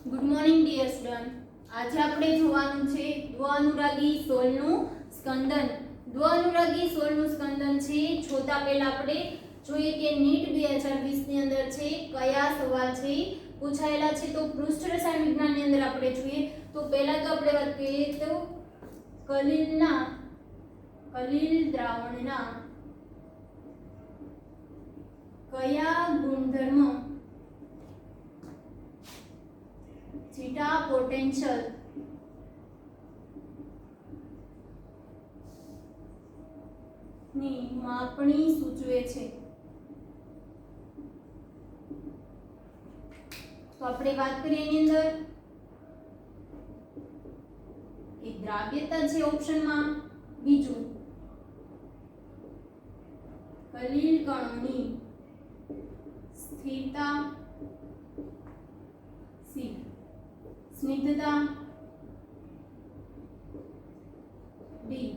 Good morning dear student. આજે આપણે જોવાનું છે દ્વિઅનુરાગી સોલનું સ્કંદન। દ્વિઅનુરાગી સોલનું સ્કંદન છે જોતા પહેલા આપણે જોઈએ કે નીટ 2020 ની અંદર છે કયા સવાલ છે પૂછાયેલા છે। તો પૃષ્ઠ રસાયણ વિજ્ઞાનની અંદર આપણે જોઈએ તો પહેલા તો આપણે વાત કરીએ તો કલિલ દ્રાવણના કયા ગુણધર્મ થીટા પોટેન્શિયલ ની માપણી સૂચવે છે। તો આપણે વાત કરીએ એની અંદર કે દ્રાવ્યતા છે ઓપ્શનમાં, બીજું કલિલ કણોની સ્થિરતા, સી સ્નિગ્ધતા, ડી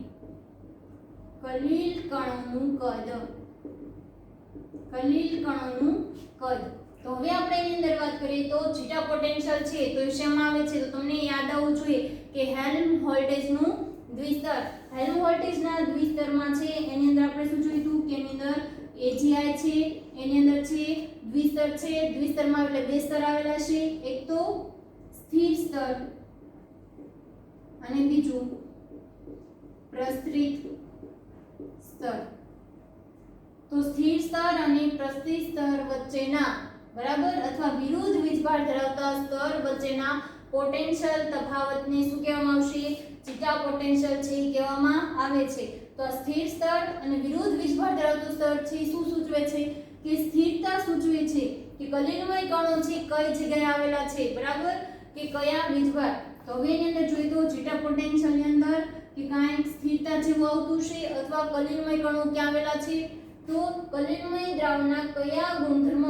કલિલ કણોનું કદ। તો હવે આપણે એની અંદર વાત કરીએ તો થીટા પોટેન્શિયલ છે તો શેમાં આવે છે? તો તમને યાદ આવવું જોઈએ કે હેલ્મહોલ્ટ્ઝનું દ્વિસ્તર। હેલ્મહોલ્ટ્ઝના દ્વિસ્તરમાં છે એની અંદર આપણે શું જોયું હતું કે એની અંદર AgI છે, એની અંદર છે દ્વિસ્તર છે, દ્વિસ્તરમાં એટલે બે સ્તર આવેલા છે, એક તો સ્થિર સ્તર અને બીજું પ્રસરિત સ્તર। તો સ્થિર સ્તર અને પ્રસરિત સ્તર વચ્ચેના બરાબર અથવા વિરુદ્ધ વીજભાર ધરાવતા સ્તર વચ્ચેના પોટેન્શિયલ તફાવતને શું કહેવામાં આવશે? થીટા પોટેન્શિયલ છે કહેવામાં આવે છે। તો સ્થિર સ્તર અને વિરુદ્ધ વીજભાર ધરાવતું સ્તર છે શું સૂચવે છે? કે સ્થિરતા સૂચવે છે કે કલિલમય કણો છે કઈ જગ્યાએ આવેલા છે, બરાબર, કે કયા વીજભાર। તો હવે એની અંદર જોઈએ તો થીટા પોટેન્શિયલ ની અંદર કે કાંઈક સ્થિરતા જેવું આવતું છે અથવા કલિલમય કણો ક્યાં આવેલા છે? તો કલિલમય દ્રાવણના કયા ગુણધર્મ?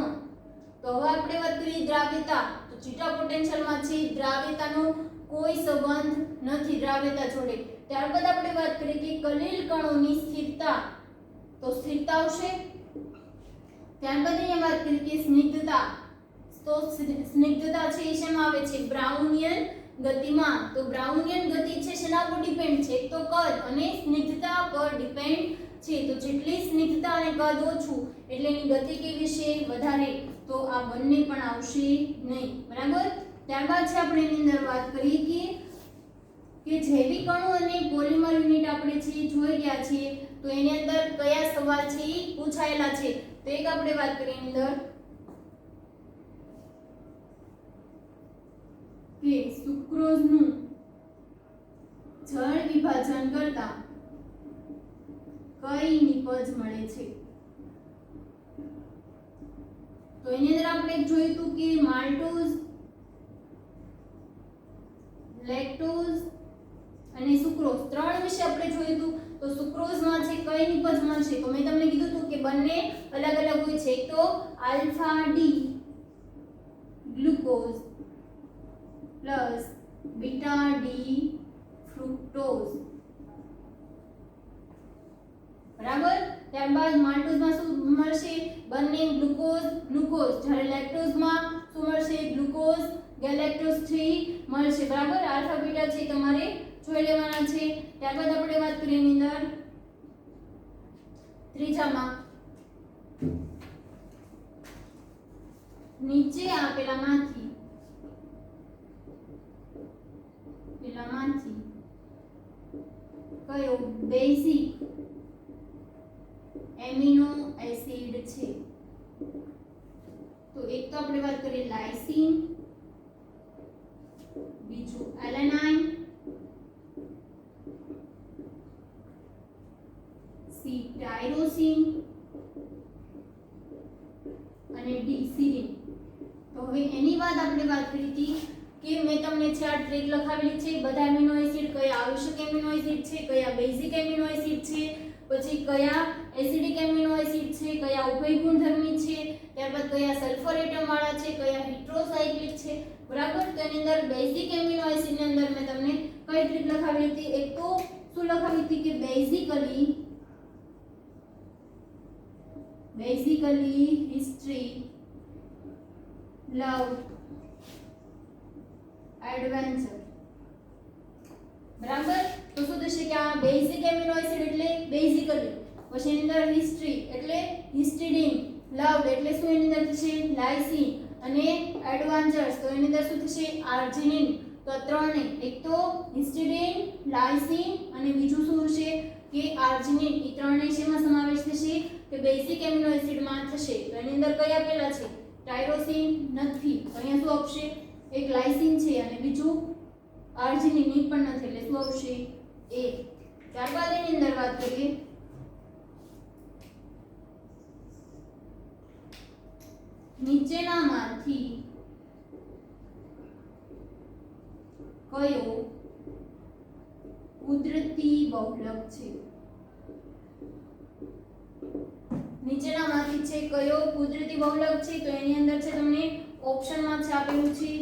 તો હવે આપણે વાત કરીએ દ્રાવ્યતા। તો થીટા પોટેન્શિયલમાં છે દ્રાવ્યતાનો કોઈ સંબંધ નથી દ્રાવ્યતા જોડે। ત્યારબાદ આપણે વાત કરીએ કે કલિલ કણોની સ્થિરતા, તો સ્થિરતા આવશે। ત્યારબાદ અહીંયા વાત કરીએ કે સ્નિગ્ધતા, તો સ્નિગ્ધતા છે એ શેમાં આવે છે? બ્રાઉનિયન ગતિમાં। તો બ્રાઉનિયન ગતિ છે શેના પર ડિપેન્ડ છે? એક તો કદ અને સ્નિગ્ધતા પર ડિપેન્ડ છે। તો જેટલી સ્નિગ્ધતા અને કદ ઓછું એટલે એની ગતિ કેવી છે? વધારે। તો આ બંને પણ આવશે નહીં, બરાબર। ત્યારબાદ છે આપણે એની અંદર વાત કરીએ કે જૈવિક અણુ અને પોલિમર યુનિટ આપણે છે જોઈ ગયા છીએ તો એની અંદર કયા સવાલ છે એ પૂછાયેલા છે। તો એક આપણે વાત કરીએ એની અંદર કે સુક્રોઝનું જળ વિભાજન કરતા કઈ નિપજ મળે છે? તો એની અંદર આપણે જોયું હતું કે માલ્ટોઝ, લેક્ટોઝ અને સુક્રોઝ ત્રણ વિશે આપણે જોયું હતું। તો સુક્રોઝમાં છે કઈ નિપજ મળશે? તો મેં તમને કીધું હતું કે બંને અલગ અલગ હોય છે। એક તો alpha D glucose plus beta D fructose, બરાબર। ત્યારબાદ માલ્ટોઝમાં શું મળશે? બંને ગ્લુકોઝ, જ્યારે લેક્ટોઝમાં શું મળશે? ગ્લુકોઝ ગેલેક્ટોઝ 3 મળશે, બરાબર। આલ્ફા બીટા છે તમારે જોઈ લેવાના છે। ત્યારબાદ આપણે વાત કરીએ એની અંદર ત્રીજામાં નીચે આપેલામાંથી કયો બેઝિક એમિનો એસિડ છે? તો એક તો આપણે વાત કરીએ લાઇસિન, બીજું એલેનાઇન, સી ટાયરોસિન અને ડી સિરીન। તો હવે એની આપણે વાત કરી હતી કે મેં તમને ચાર ટ્રેક લખાવેલી છે બધા એમિનો એસિડ કયા આવશ્યક એમિનો એસિડ છે, કયા બેઝિક એમિનો એસિડ છે, પછી કયા એસિડિક એમિનો એસિડ છે, કયા ઉભય ગુણધર્મી છે, ત્યારબાદ કયા સલ્ફર એટમ વાળા છે, કયા હેટ્રોસાયક્લિક છે, બરાબર। તો એની અંદર બેઝિક એમિનો એસિડ ની અંદર મેં તમને કઈ ટ્રીક લખાવી હતી? એક તો શું લખાવી હતી કે બેઝિકલી હિસ્ટ્રી, લવ એડવેન્ચર. બરાબર. તો શું થશે કે આ બેઝિક એમિનો એસિડ એટલે બેઝિકલી, પછી એની અંદર હિસ્ટ્રી એટલે હિસ્ટિડીન, લવ એટલે શું એની અંદર થશે લાઇસિન, અને એડવાન્ચર્સ તો એની અંદર શું થશે આર્જિનિન. તો ત્રણે, એક તો હિસ્ટિડીન, લાઇસિન અને બીજું શું છે કે આર્જિનિન, એ ત્રણે શેમાં સમાવેશ થશે કે બેઝિક એમિનો એસિડમાં થશે. તો એની અંદર કયા આપેલા છે ટાયરોસિન નથી, તો અહીંયા શું આવશે એક લાઇસિન છે અને બીજું આર્જિનિન એ પણ નથી, એટલે શું આવશે એ. ત્યારબાદ એની અંદર વાત કરીએ નીચેનામાંથી કયો કુદરતી બહુલક છે. નીચેનામાંથી છે કયો કુદરતી બહુલક છે, તો એની અંદર છે તમને ઓપ્શનમાં છે આપેલું છે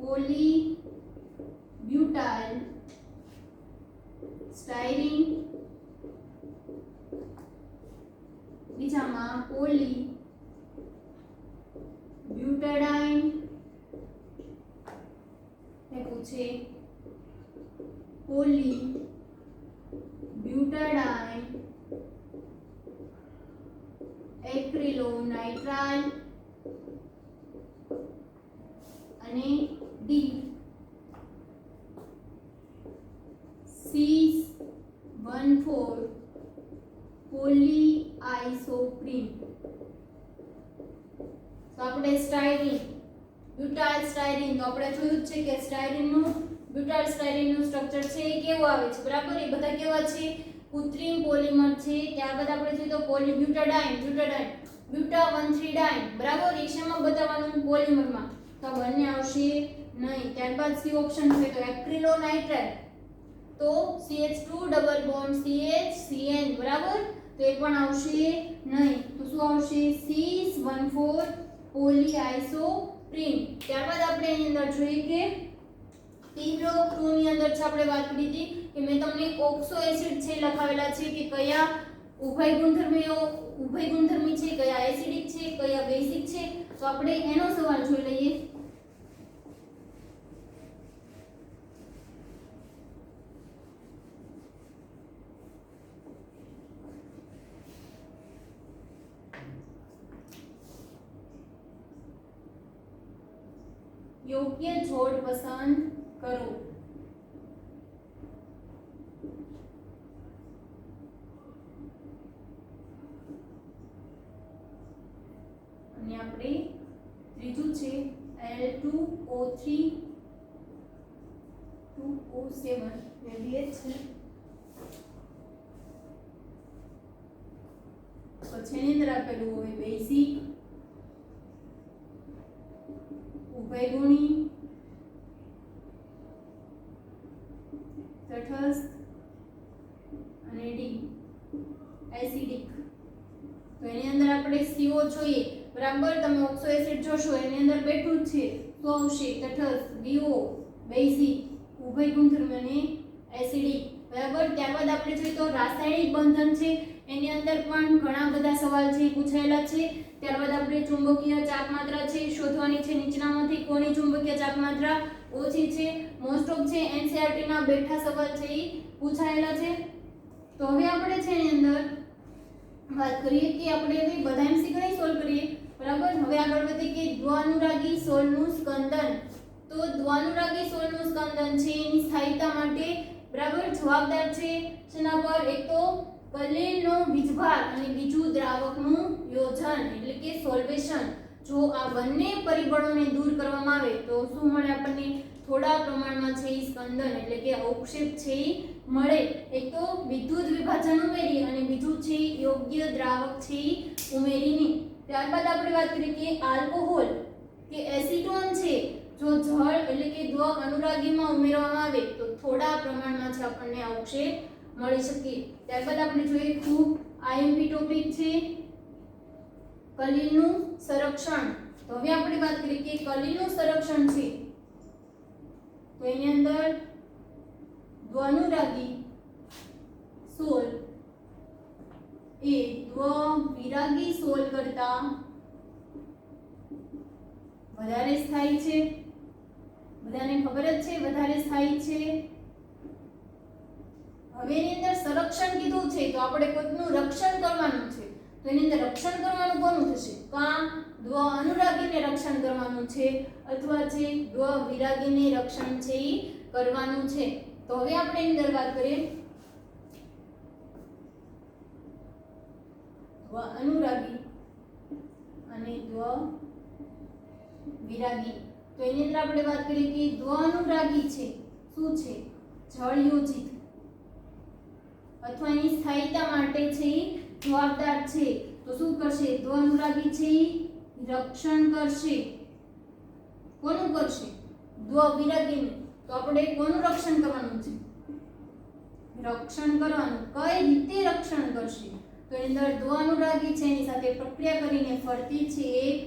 પોલીબ્યુટાઇલ સ્ટાયરીન, બીજામાં પોલીબ્યુટાડાઇન ને પૂછે પોલીબ્યુટાડાઇન એક્રિલોનાઇટ્રાઇલ અને ડી C14 પોલીઆઇસોપ્રીન. તો આપણે સ્ટાયરીન, બ્યુટાઇલ સ્ટાયરીન, તો આપણે જોયું છે કે સ્ટાયરીનનું બ્યુટાઇલ સ્ટાયરીનનું સ્ટ્રક્ચર છે એ કેવું આવે છે. બરાબર. એ બધા કેવા છે કૃત્રિમ પોલિમર છે. ત્યારબાદ આપણે જોઈએ તો પોલીબ્યુટાડાઇન, બ્યુટા 1,3 ડાઇન. બરાબર. એ શેમાં બતાવવાનું પોલિમરમાં, તો બંને આવશે નહીં. ત્યારબાદ સી ઓપ્શન છે તો એક્રિલોનાઇટ્રાઇલ, તો CH2 double bond CH CN. બરાબર. તો એ પણ આવશે નહીં. તો શું આવશે C14 પોલીઆઇસોપ્રીન. ત્યારબાદ આપણે એની અંદર જોઈએ કે તીવ્ર 2 ની અંદર છે આપણે વાત કરી હતી કે મેં તમને ઓક્સો એસિડ છે લખાવેલા છે કે કયા ઉભય ગુણધર્મી છે, કયા એસિડિક છે, કયા બેઝિક છે. તો આપણે એનો સવાલ જોઈ લઈએ. યોગ્ય છોડ પસંદ કરો. અને આપણે ત્રીજું છે Al2O3 2O7 મેળવીએ છે. પછી એની અંદર આપેલું હોય બેઝિક, ઉભયગુણી, તટસ્થ અને ડી એસિડિક. તો એની અંદર આપણે CO જોઈએ. બરાબર. તમે ઓક્સો એસિડ જોશો એની અંદર બેઠું જ છે તો આવશે તટસ્થ, DO બેઝિક, ઉભય ગુણધર્મી અને એસિડિક. બરાબર. ત્યારબાદ આપણે જોઈએ તો રાસાયણિક બંધન છે એની અંદર પણ ઘણા બધા સવાલ છે પૂછાયેલા છે. ત્યારબાદ આપણે ચુંબકીય ચાપ માત્રા છે શોધવાની છે. નીચેનામાંથી કોની ચુંબકીય ચાપ માત્રા ઓછી છે. મોસ્ટ ઓફ છે NCERT ના બેઠા સવાલ છે એ પૂછાયેલા છે. તો હવે આપણે છે એની અંદર વાત કરીએ કે આપણે હવે બધા MCQ નહીં સોલ્વ કરીએ. બરાબર. હવે આગળ વધીએ કે દ્વઅનુરાગી સોલનું સ્કંદન. તો દ્વઅનુરાગી સોલનું સ્કંદન છે એની સ્થાયીતા માટે બરાબર જવાબદાર છે શેના પર, એક તો કલીલનો વીજભાર અને બીજું દ્રાવકનું યોજન એટલે કે સોલ્વેશન. જો આ બંને પરિબળોને દૂર કરવામાં આવે તો શું મળે આપણને થોડા પ્રમાણમાં છે સ્કંદન એટલે કે અવક્ષેપ છે મળે. એક તો વિદ્યુત વિભાજન ઉમેરી અને બીજું છે યોગ્ય દ્રાવક છે ઉમેરીની. ત્યારબાદ આપણે વાત કરીએ કે આલ્કોહોલ કે એસિટોન છે જો જળ એટલે કે દ્વ અનુરાગીમાં ઉમેરવામાં આવે તો થોડા પ્રમાણમાં છે આપણને અવક્ષેપ મળી શકે. ત્યારબાદ આપણે જોઈએ ખૂબ IMP ટોપિક છે કલીલનું સંરક્ષણ. તો હવે આપણે વાત કરીએ કે કલીલનું સંરક્ષણ છે તો એની અંદર દ્વઅનુરાગી સોલ એ દ્વવિરાગી સોલ કરતા વધારે સ્થાયી છે, બધાને ખબર જ છે વધારે સ્થાયી છે। હવે એની અંદર સંરક્ષણ કીધું છે તો આપણે કોઈનું રક્ષણ કરવાનું છે, તો એની અંદર રક્ષણ કરવાનું કોનું થશે? કાં દ્વ અનુરાગીને રક્ષણ કરવાનું છે અથવા છે દ્વ વિરાગીને રક્ષણ છે ઈ કરવાનું છે। તો હવે આપણે એની અંદર વાત કરીએ દ્વ અનુરાગી અને દ્વ વિરાગી। તો એની અંદર આપણે વાત કરીએ કે દ્વ અનુરાગી છે શું છે? જળયોજિત અથવા એની સ્થાયીતા માટે છે ઈ જવાબદાર છે। તો શું કરશે? દ્વ અનુરાગી છે ઈ રક્ષણ કરશે। કોનું કરશે? દ્વ વિરાગીનું। તો આપણે કોનું રક્ષણ કરવાનું છે? રક્ષણ કરવાનું। કઈ રીતે રક્ષણ કરશે? તો એની અંદર દ્વ અનુરાગી છે એની સાથે પ્રક્રિયા કરીને ફરતી છે એક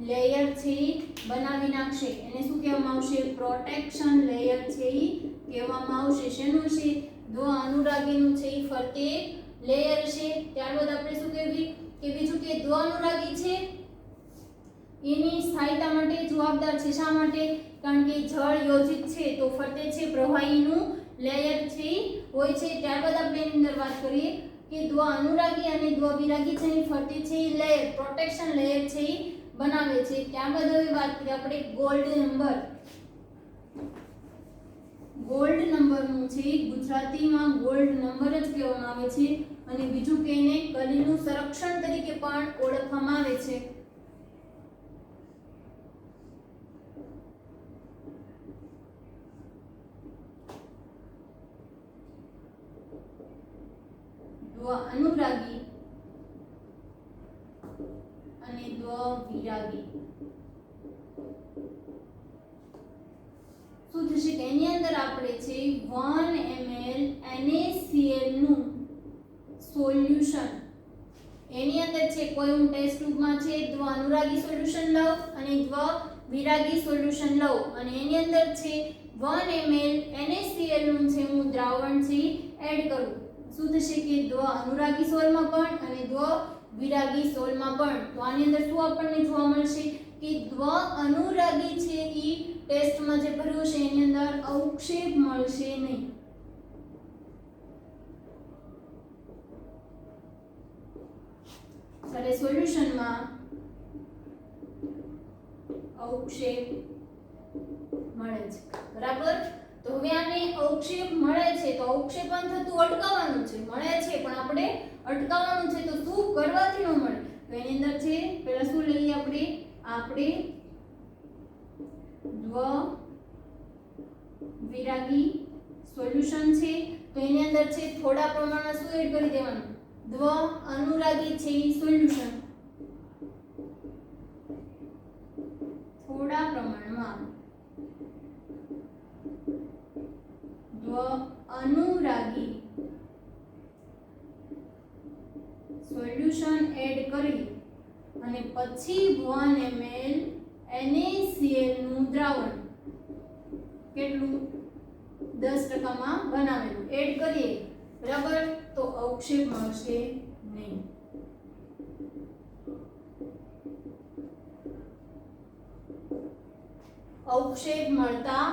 લેયર છે ઈ બનાવી નાખશે। એને શું કહેવામાં આવશે? પ્રોટેક્શન લેયર છે ઈ કહેવામાં આવશે। શેનું છે? દ્વ અનુરાગીનું છે ઈ ફરતે એક લેયર છે। ત્યારબાદ આપણે શું કહેવી કે બીજું કે દ્વ અનુરાગી છે એની સ્થાયીતા માટે જવાબદાર છે। શા માટે? કારણ કે જળ યોજિત છે તો ફરતે છે પ્રવાહીનું લેયર છે હોય છે। ત્યારબાદ આપણે એની અંદર વાત કરીએ કે દ્વ અનુરાગી અને દ્વ વિરાગી છે એની ફરતે છે લેયર પ્રોટેક્શન લેયર છે ઈ બનાવે છે। ત્યારબાદ હવે વાત કરીએ આપણે ગોલ્ડ નંબર। ગોલ્ડ નંબરનું છે ગુજરાતીમાં ગોલ્ડ નંબર જ કહેવામાં આવે છે અને બીજું કે એને કલીનું સંરક્ષણ તરીકે પણ ઓળખવામાં આવે છે। દ્વ અનુરાગી અને દ્વ વિરાગી શું થશે કે એની અંદર આપણે છે 1 ml NaCl નું સોલ્યુશન એની અંદર છે કોઈ હું ટેસ્ટ ટ્યુબમાં છે દ્વ અનુરાગી સોલ્યુશન લઉં અને દ્વ વિરાગી સોલ્યુશન લઉં અને એની અંદર છે 1 ml NaCl નું છે હું દ્રાવણ છે એડ કરું। શું થશે કે દ્વ અનુરાગી સોલમાં પણ અને દ્વ વિરાગી સોલમાં પણ। તો આની અંદર શું આપણને જોવા મળશે કે દ્વ અનુરાગી છે ઈ ટેસ્ટમાં જે ભર્યું છે એની અંદર અવક્ષેપ મળશે નહીં। જ્યારે સોલ્યુશનમાં અવક્ષેપ મળે છે બરાબર। તો હવે આને અવક્ષેપ મળે છે તો અવક્ષેપન થતું અટકાવવાનું છે, મળે છે પણ આપણે અટકાવવાનું છે। તો શું કરવાથી ન મળે? તો એની અંદર છે પહેલા શું લઈએ આપણે દ્વ વિરાગી સોલ્યુશન છે તો એની અંદર છે થોડા પ્રમાણમાં શું એડ કરી દેવાનું? દ્વ અનુરાગી છે ઈ સોલ્યુશન થોડા પ્રમાણમાં દ્વ અનુરાગી સોલ્યુશન એડ કરી અને પછી 1 ml NaCl નું દ્રાવણ કેટલું 10% માં બનાવેલું એડ કરીએ બરાબર। તો અવક્ષેપ મળશે નહીં। અવક્ષેપ મળતા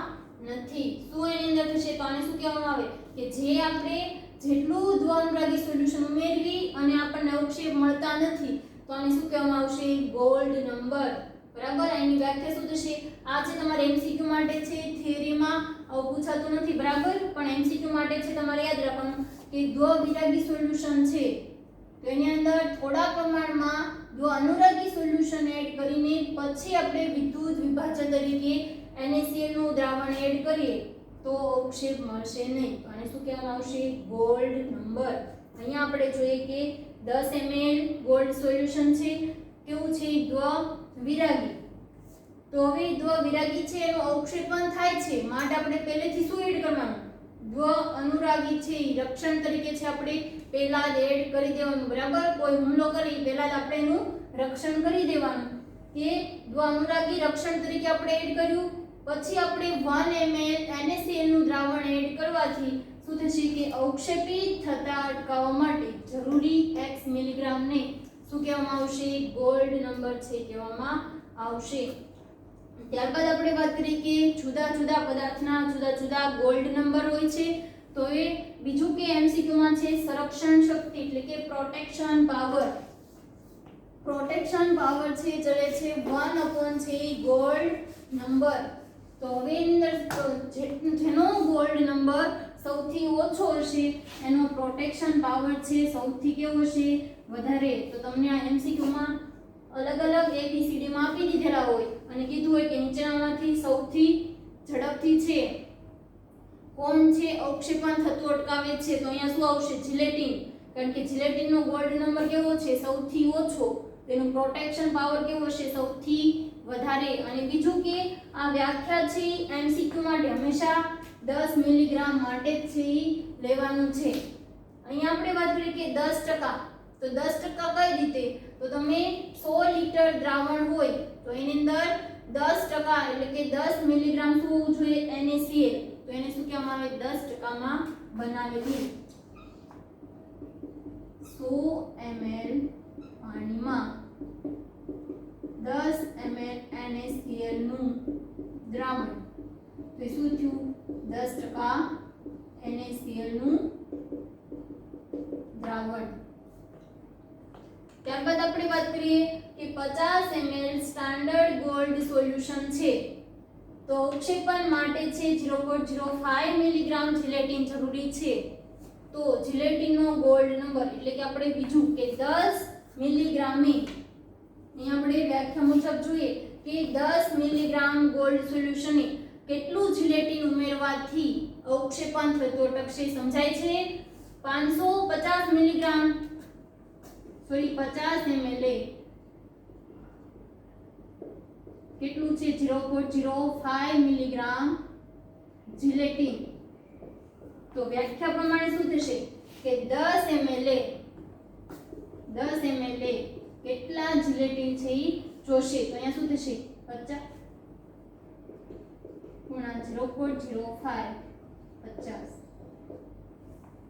નથી। શું એની અંદર થશે? તો આને શું કહેવામાં આવે કે જે આપણે જેટલું દ્વ અનુરાગી સોલ્યુશન ઉમેરવી અને આપણને અવક્ષેપ મળતા નથી તો આને શું કહેવામાં આવશે? ગોલ્ડ નંબર બરાબર। એની વ્યાખ્યા શું થશે? આ છે તમારે એમસીક્યુ માટે છે, થિયરીમાં પૂછાતું નથી બરાબર, પણ એમસીક્યુ માટે છે તમારે યાદ રાખવાનું કે દ્વ વિરાગી સોલ્યુશન છે તો એની અંદર થોડા પ્રમાણમાં દ્વ અનુરાગી સોલ્યુશન એડ કરીને પછી આપણે વિદ્યુત વિભાજક તરીકે NaCl નું દ્રાવણ એડ કરીએ તો અવક્ષેપ મળશે નહીં। આને શું કહેવામાં આવશે? Gold number. અહીંયા આપણે જોઈએ કે 10 ml ગોલ્ડ સોલ્યુશન છે કેવું છે? દ્વ વિરાગી। તો હવે દ્વ વિરાગી છે એનો અવક્ષેપન થાય છે માટે આપણે પહેલેથી શું એડ કરવાનું? દ્વ અનુરાગી છે રક્ષણ તરીકે છે આપણે પહેલા જ એડ કરી દેવાનું બરાબર। કોઈ હુમલો કરી પહેલા જ આપણે એનું રક્ષણ કરી દેવાનું કે દ્વ અનુરાગી રક્ષણ તરીકે આપણે એડ કર્યું પછી આપણે 1 ml NaCl નું દ્રાવણ એડ કરવાથી શું થશે કે અવક્ષેપિત થતા અટકાવવા માટે જરૂરી x મિલીગ્રામને શું કહેવામાં આવશે? ગોલ્ડ નંબર છે કહેવામાં આવશે। ત્યારબાદ આપણે વાત કરીએ કે જુદા જુદા પદાર્થના જુદા જુદા ગોલ્ડ નંબર હોય છે. તો એ બીજું કે એમસીક્યુ માં છે સંરક્ષણ શક્તિ એટલે કે પ્રોટેક્શન પાવર. પ્રોટેક્શન પાવર છે ચલે છે 1 છે ગોલ્ડ નંબર. તો હવે એની અંદર જેનો ગોલ્ડ નંબર સૌથી ઓછો હશે એનો પ્રોટેક્શન પાવર છે સૌથી કેવો હશે વધારે. તો તમને આ એમસીક્યુ માં અલગ અલગ એબીસીડી માં આપી દીધેલા હોય અને કીધું હોય કે નીચેનામાંથી સૌથી ઝડપથી છે કોણ છે અવક્ષેપણ થતું અટકાવે છે. તો અહીંયા શું આવશે? જિલેટિન. કારણ કે જિલેટિન નો ગોલ્ડ નંબર કેવો છે? સૌથી ઓછો. તેનું પ્રોટેક્શન પાવર કેવો હશે? સૌથી વધારે. અને બીજું કે આ વ્યાખ્યા છે એમસીક્યુ માટે હંમેશા 10 મિલીગ્રામ માટે જ છે લેવાનું છે. અહીંયા આપણે વાત કરીએ કે 10%. તો 10% કઈ રીતે? તો તમે 100 લીટર દ્રાવણ હોય તો એની અંદર 10% એટલે કે 10 મિલીગ્રામ શું હોવું જોઈએ? NaCl. તો એને શું કહેવામાં આવે? 10% માં બનાવેલું. 100 ml પાણીમાં 10 ml NaCl નું દ્રાવણ. તો શું થયું? 10% NaCl નું દ્રાવણ. ત્યારબાદ આપણે વાત કરીએ કે 50 ml સ્ટાન્ડર્ડ ગોલ્ડ સોલ્યુશન છે. તો અવક્ષેપણ માટે છે 0.05 મિલીગ્રામ જિલેટિન જરૂરી છે. તો જિલેટિનનો ગોલ્ડ નંબર એટલે કે આપણે બીજું કે 10 મિલીગ્રામે અહીં આપણે વ્યાખ્યા મુજબ જોઈએ કે 10 મિલીગ્રામ ગોલ્ડ સોલ્યુશને કેટલું જિલેટિન ઉમેરવાથી અવક્ષેપણ થતું અટકશે? સમજાય છે? 550 મિલીગ્રામ 50 ml કેટલું છે? 0.05 મિલીગ્રામ જિલેટિન. તો વ્યાખ્યા પ્રમાણે શું થશે કે 10 ml કેટલા જિલેટિન છે ઈ જોશે. તો અહીંયા શું થશે? 50 ગુણા 0.05 50.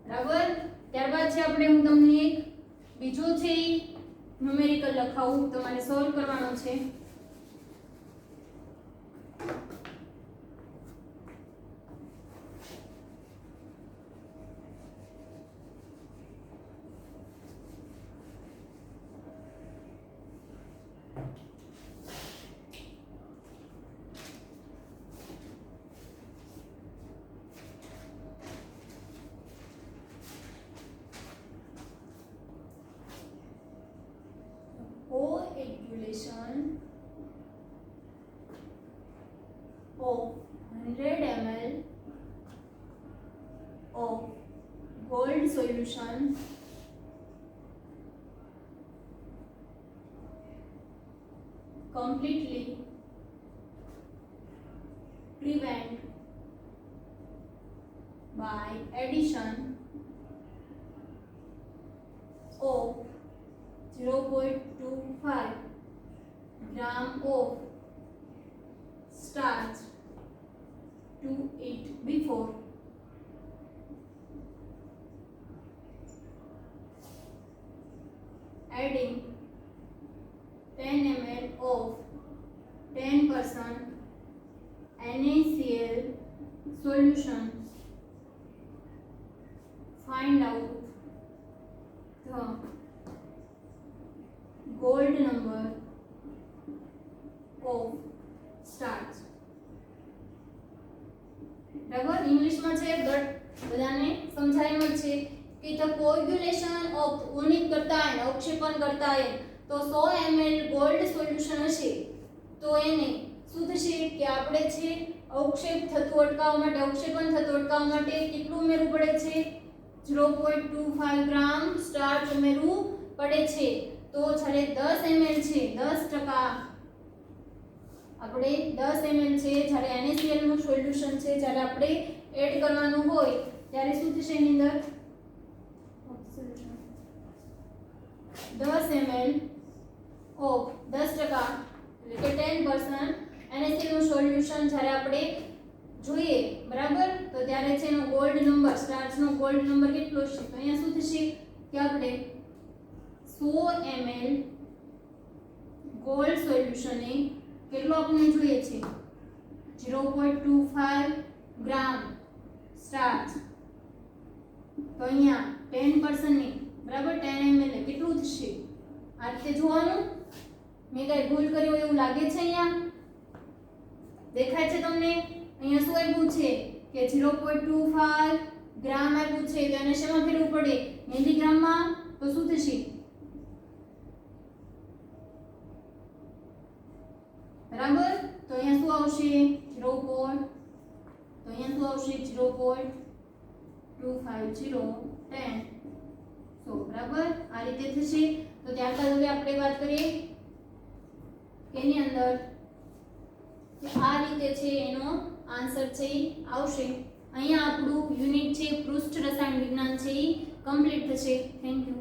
બરાબર. ત્યારબાદ છે આપણે હું તમને એક બીજો છે ન્યુમેરિકલ લખાવું, તમારે સોલ્વ કરવાનો છે. Coagulation of 100 ml of gold solution completely prevent by addition of 0.25 gram of starch to it before adding 10 ml of 10% NaCl solution. Find out the gold number of starch. બરાબર. ઇંગ્લિશમાં છે but બધાને સમજાય એમ છે કે the કોગ્યુલેશન of ઉણિત કરતા હોય અવક્ષેપણ કરતા હોય તો 100 ml ગોલ્ડ સોલ્યુશન હશે તો એને શું થશે કે આપણે છે અવક્ષેપ થતું અટકાવવા માટે અવક્ષેપણ થતું અટકાવવા માટે કેટલું ઉમેરવું પડે છે? 0.25 ગ્રામ સ્ટાર્ચ ઉમેરવું પડે છે. તો જ્યારે 10 ml છે 10% આપણે 10 ml છે જ્યારે NaCl નું સોલ્યુશન છે જ્યારે આપણે એડ કરવાનું હોય ત્યારે શું થશે એની અંદર 10 ml ઓફ 10% એટલે કે 10% NaCl નું સોલ્યુશન જ્યારે આપણે જોઈએ બરાબર તો ત્યારે છે એનો ગોલ્ડ નંબર સ્ટાર્ચ નો ગોલ્ડ નંબર કેટલો છે? તો અહીંયા શું થશે કે આપણે 100 ml gold solution કેટલો આપણને જોઈએ છે 0.25 ગ્રામ સ્ટાર્ચ, તો અહીંયા 10% ની બરાબર 10 ml કેટલું થશે? આ રીતે જોવાનું. મેં કઈ ભૂલ કરી હોય એવું લાગે છે? અહીંયા દેખાય છે તમને? અહીંયા શું આપ્યું છે કે 0.25 ગ્રામ આપ્યું છે, તો એને શેમાં ફેરવવું પડે? મિલીગ્રામમાં. તો શું થશે? બરાબર. તો અહીંયા શું આવશે? 0. તો અહીંયા શું આવશે? 0.250 10. સો બરાબર આ રીતે થશે. તો ત્યારબાદ હવે આપણે વાત કરીએ કે એની અંદર આ રીતે છે એનો આન્સર છે ઈ આવશે. અહીંયા આપણું યુનિટ છે પૃષ્ઠ રસાયણ વિજ્ઞાન છે ઈ કમ્પ્લીટ થશે. Thank you.